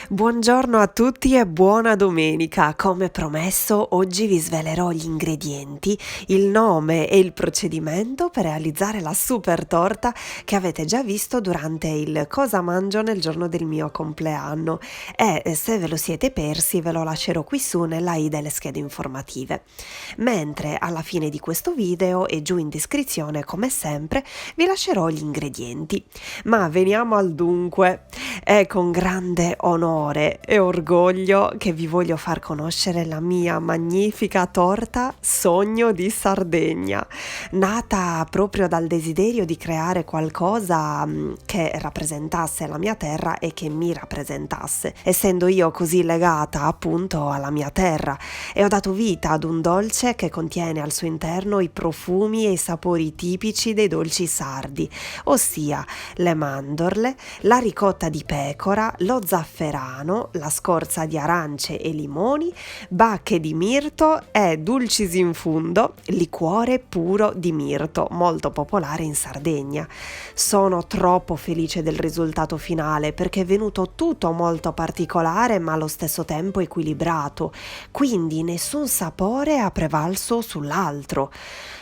Buongiorno a tutti e buona domenica. Come promesso, oggi vi svelerò gli ingredienti, il nome e il procedimento per realizzare la super torta che avete già visto durante il Cosa mangio nel giorno del mio compleanno e se ve lo siete persi ve lo lascerò qui su nella i delle schede informative. Mentre alla fine di questo video e giù in descrizione, come sempre, vi lascerò gli ingredienti. Ma veniamo al dunque. È con grande onore e orgoglio che vi voglio far conoscere la mia magnifica torta Sogno di Sardegna, nata proprio dal desiderio di creare qualcosa che rappresentasse la mia terra e che mi rappresentasse, essendo io così legata appunto alla mia terra, e ho dato vita ad un dolce che contiene al suo interno i profumi e i sapori tipici dei dolci sardi, ossia le mandorle, la ricotta di pecora, lo zafferano, la scorza di arance e limoni, bacche di mirto e dulcis in fundo, liquore puro di mirto, molto popolare in Sardegna. Sono troppo felice del risultato finale perché è venuto tutto molto particolare ma allo stesso tempo equilibrato, quindi nessun sapore ha prevalso sull'altro,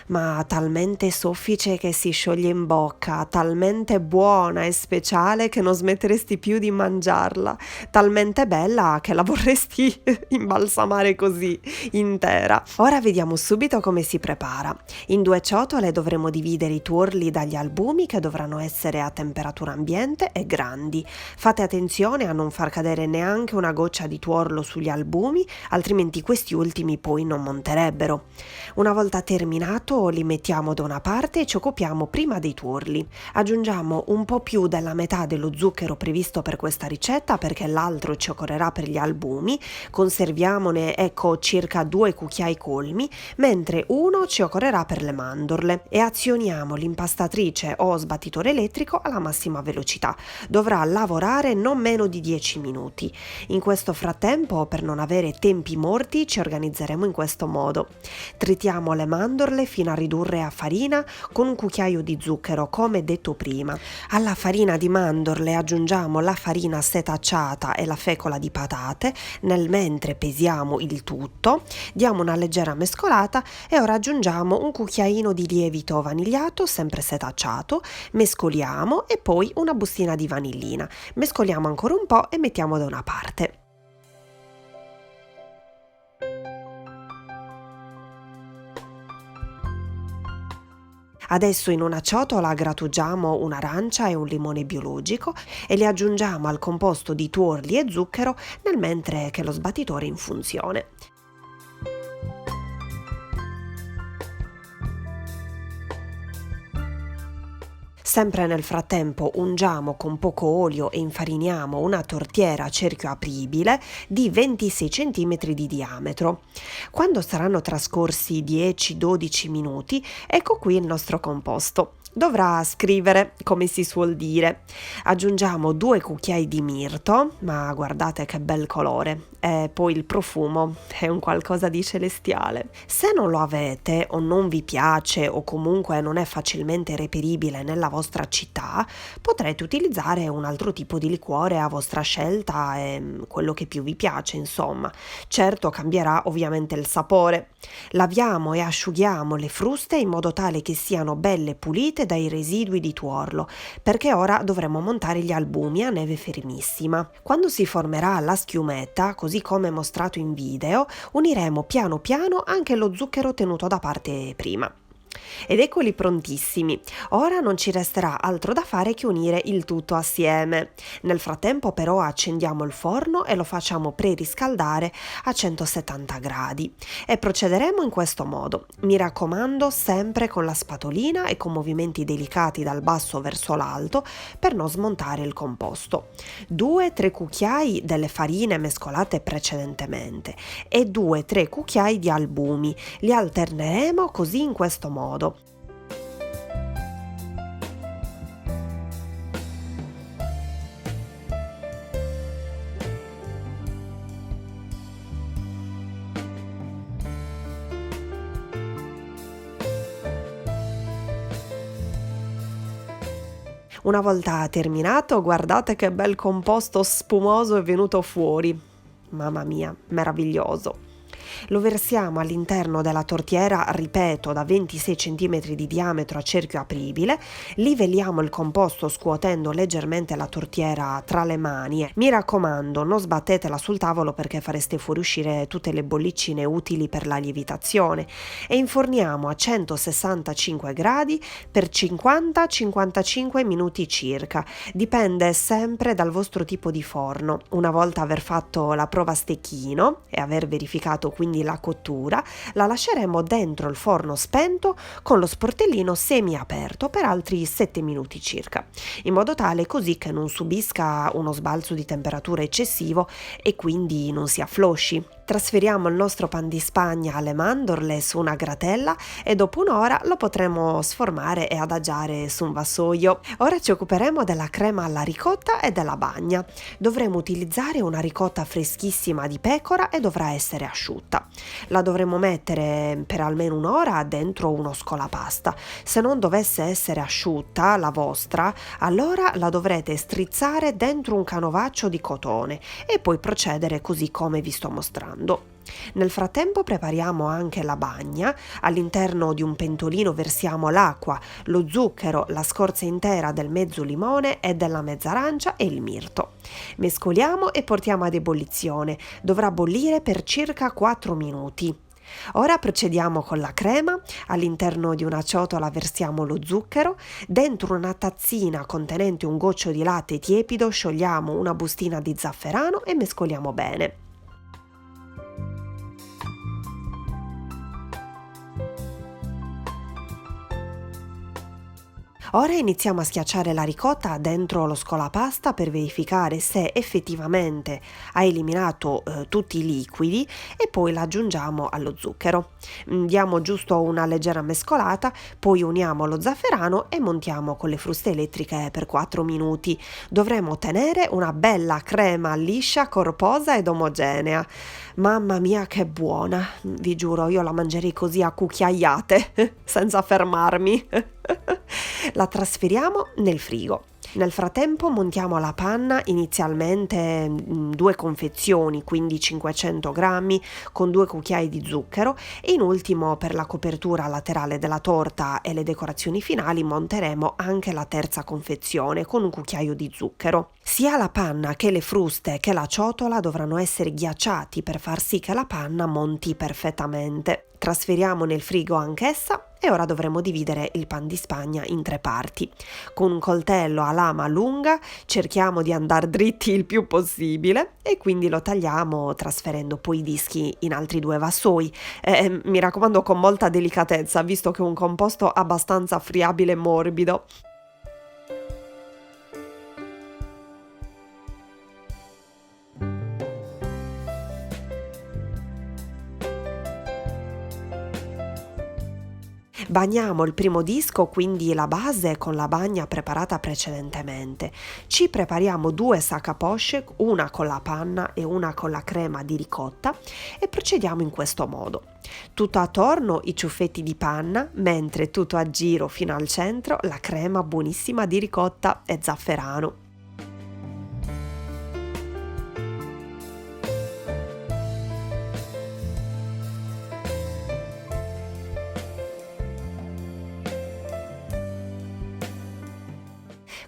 ma talmente soffice che si scioglie in bocca, talmente buona e speciale che non smetteresti più di mangiarla, talmente bella che la vorresti imbalsamare così intera. Ora vediamo subito come si prepara. In 2 ciotole dovremo dividere i tuorli dagli albumi, che dovranno essere a temperatura ambiente e grandi. Fate attenzione a non far cadere neanche una goccia di tuorlo sugli albumi, altrimenti questi ultimi poi non monterebbero. Una volta terminato li mettiamo da una parte e ci occupiamo prima dei tuorli. Aggiungiamo un po' più della metà dello zucchero previsto per questa ricetta, perché l'altro ci occorrerà per gli albumi. Conserviamone circa 2 cucchiai colmi, mentre uno ci occorrerà per le mandorle, e azioniamo l'impastatrice o sbattitore elettrico alla massima velocità. Dovrà lavorare non meno di 10 minuti. In questo frattempo, per non avere tempi morti, ci organizzeremo in questo modo. Tritiamo le mandorle fino a ridurre a farina con un cucchiaio di zucchero, come detto prima. Alla farina di mandorle aggiungiamo la farina setacciata e la fecola di patate, nel mentre pesiamo il tutto, diamo una leggera mescolata e ora aggiungiamo un cucchiaino di lievito vanigliato, sempre setacciato, mescoliamo e poi una bustina di vanillina. Mescoliamo ancora un po' e mettiamo da una parte. Adesso in una ciotola grattugiamo un'arancia e un limone biologico e li aggiungiamo al composto di tuorli e zucchero nel mentre che lo sbattitore è in funzione. Sempre nel frattempo ungiamo con poco olio e infariniamo una tortiera a cerchio apribile di 26 cm di diametro. Quando saranno trascorsi 10-12 minuti, ecco qui il nostro composto. Dovrà scrivere, come si suol dire. Aggiungiamo 2 cucchiai di mirto, ma guardate che bel colore, e poi il profumo è un qualcosa di celestiale. Se non lo avete o non vi piace o comunque non è facilmente reperibile nella vostra città, potrete utilizzare un altro tipo di liquore a vostra scelta, quello che più vi piace, insomma. Certo, cambierà ovviamente il sapore. Laviamo e asciughiamo le fruste in modo tale che siano belle pulite dai residui di tuorlo, perché ora dovremo montare gli albumi a neve fermissima. Quando si formerà la schiumetta, così come mostrato in video, uniremo piano piano anche lo zucchero tenuto da parte prima. Ed eccoli prontissimi. Ora non ci resterà altro da fare che unire il tutto assieme. Nel frattempo però accendiamo il forno e lo facciamo preriscaldare a 170 gradi e procederemo in questo modo. Mi raccomando, sempre con la spatolina e con movimenti delicati dal basso verso l'alto per non smontare il composto. 2-3 cucchiai delle farine mescolate precedentemente e 2-3 cucchiai di albumi. Li alterneremo così in questo modo. Una volta terminato, guardate che bel composto spumoso è venuto fuori. Mamma mia, meraviglioso. Lo versiamo all'interno della tortiera, ripeto, da 26 cm di diametro a cerchio apribile, livelliamo il composto scuotendo leggermente la tortiera tra le mani. Mi raccomando, non sbattetela sul tavolo perché fareste fuoriuscire tutte le bollicine utili per la lievitazione e inforniamo a 165 gradi per 50-55 minuti circa. Dipende sempre dal vostro tipo di forno. Una volta aver fatto la prova a stecchino e aver verificato quindi la cottura, la lasceremo dentro il forno spento con lo sportellino semi-aperto per altri 7 minuti circa, in modo tale così che non subisca uno sbalzo di temperatura eccessivo e quindi non si afflosci. Trasferiamo il nostro pan di Spagna alle mandorle su una gratella e dopo un'ora lo potremo sformare e adagiare su un vassoio. Ora ci occuperemo della crema alla ricotta e della bagna. Dovremo utilizzare una ricotta freschissima di pecora e dovrà essere asciutta. La dovremo mettere per almeno un'ora dentro uno scolapasta. Se non dovesse essere asciutta la vostra, allora la dovrete strizzare dentro un canovaccio di cotone e poi procedere così come vi sto mostrando. Nel frattempo prepariamo anche la bagna. All'interno di un pentolino versiamo l'acqua, lo zucchero, la scorza intera del mezzo limone e della mezza arancia e il mirto. Mescoliamo e portiamo ad ebollizione. Dovrà bollire per circa 4 minuti. Ora procediamo con la crema. All'interno di una ciotola versiamo lo zucchero, dentro una tazzina contenente un goccio di latte tiepido sciogliamo una bustina di zafferano e mescoliamo bene. Ora iniziamo a schiacciare la ricotta dentro lo scolapasta per verificare se effettivamente ha eliminato tutti i liquidi e poi la aggiungiamo allo zucchero. Diamo giusto una leggera mescolata, poi uniamo lo zafferano e montiamo con le fruste elettriche per 4 minuti. Dovremo ottenere una bella crema liscia, corposa ed omogenea. Mamma mia che buona, vi giuro, io la mangerei così a cucchiaiate, senza fermarmi. La trasferiamo nel frigo. Nel frattempo montiamo la panna, inizialmente 2 confezioni, quindi 500 grammi con 2 cucchiai di zucchero e in ultimo per la copertura laterale della torta e le decorazioni finali monteremo anche la terza confezione con un cucchiaio di zucchero. Sia la panna che le fruste che la ciotola dovranno essere ghiacciati per far sì che la panna monti perfettamente. Trasferiamo nel frigo anch'essa e ora dovremo dividere il pan di Spagna in 3 parti. Con un coltello a lama lunga cerchiamo di andare dritti il più possibile e quindi lo tagliamo trasferendo poi i dischi in altri 2 vassoi. Mi raccomando con molta delicatezza, visto che è un composto abbastanza friabile e morbido. Bagniamo il primo disco, quindi la base, con la bagna preparata precedentemente. Ci prepariamo 2 sac à poche, una con la panna e una con la crema di ricotta e procediamo in questo modo. Tutto attorno i ciuffetti di panna, mentre tutto a giro fino al centro la crema buonissima di ricotta e zafferano.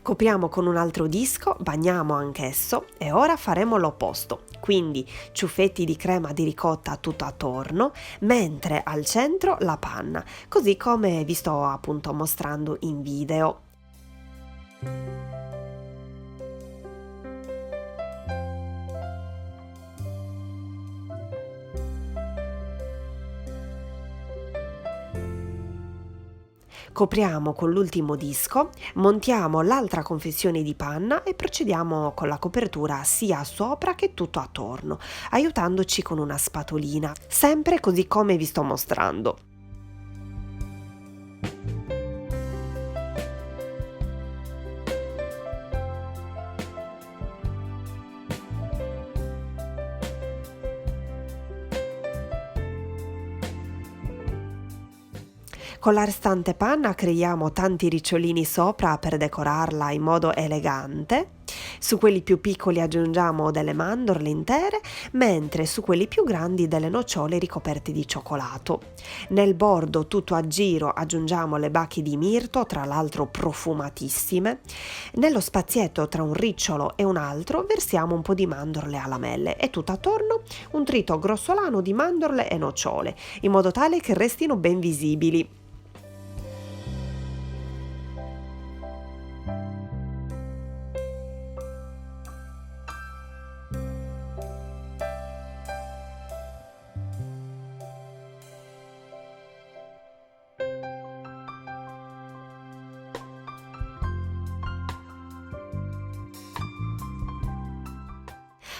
Copriamo con un altro disco, bagniamo anch'esso e ora faremo l'opposto, quindi ciuffetti di crema di ricotta tutto attorno, mentre al centro la panna, così come vi sto appunto mostrando in video. Copriamo con l'ultimo disco, montiamo l'altra confezione di panna e procediamo con la copertura sia sopra che tutto attorno, aiutandoci con una spatolina, sempre così come vi sto mostrando. Con la restante panna creiamo tanti ricciolini sopra per decorarla in modo elegante. Su quelli più piccoli aggiungiamo delle mandorle intere, mentre su quelli più grandi delle nocciole ricoperte di cioccolato. Nel bordo tutto a giro aggiungiamo le bacche di mirto, tra l'altro profumatissime. Nello spazietto tra un ricciolo e un altro versiamo un po' di mandorle a lamelle e tutto attorno un trito grossolano di mandorle e nocciole, in modo tale che restino ben visibili.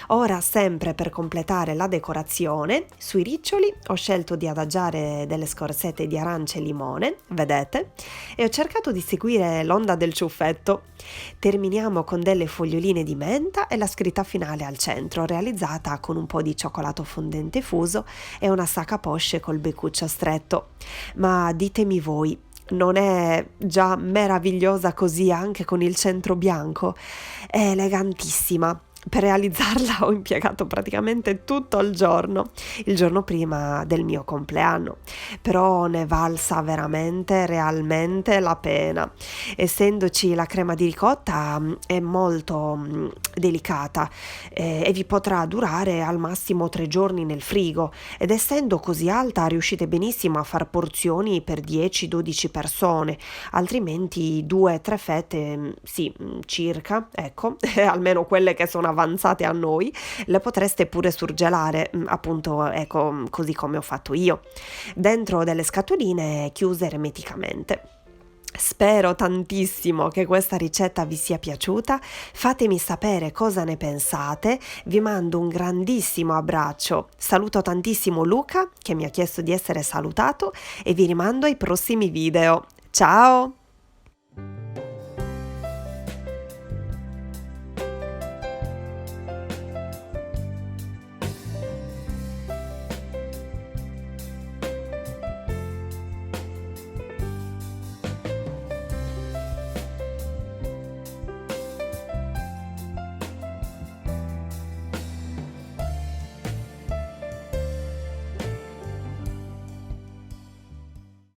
Ora, sempre per completare la decorazione, sui riccioli ho scelto di adagiare delle scorzette di arancia e limone, vedete? E ho cercato di seguire l'onda del ciuffetto. Terminiamo con delle foglioline di menta e la scritta finale al centro, realizzata con un po' di cioccolato fondente fuso e una sacca poche col beccuccio stretto. Ma ditemi voi, non è già meravigliosa così anche con il centro bianco? È elegantissima. Per realizzarla ho impiegato praticamente tutto il giorno prima del mio compleanno, però ne valsa veramente, realmente la pena. Essendoci la crema di ricotta è molto delicata e vi potrà durare al massimo 3 giorni nel frigo, ed essendo così alta riuscite benissimo a far porzioni per 10-12 persone, altrimenti 2-3 fette, sì, circa, ecco, almeno quelle che sono avanzate a noi, le potreste pure surgelare, appunto, ecco, così come ho fatto io, dentro delle scatoline chiuse ermeticamente. Spero tantissimo che questa ricetta vi sia piaciuta, fatemi sapere cosa ne pensate, vi mando un grandissimo abbraccio, saluto tantissimo Luca che mi ha chiesto di essere salutato e vi rimando ai prossimi video. Ciao!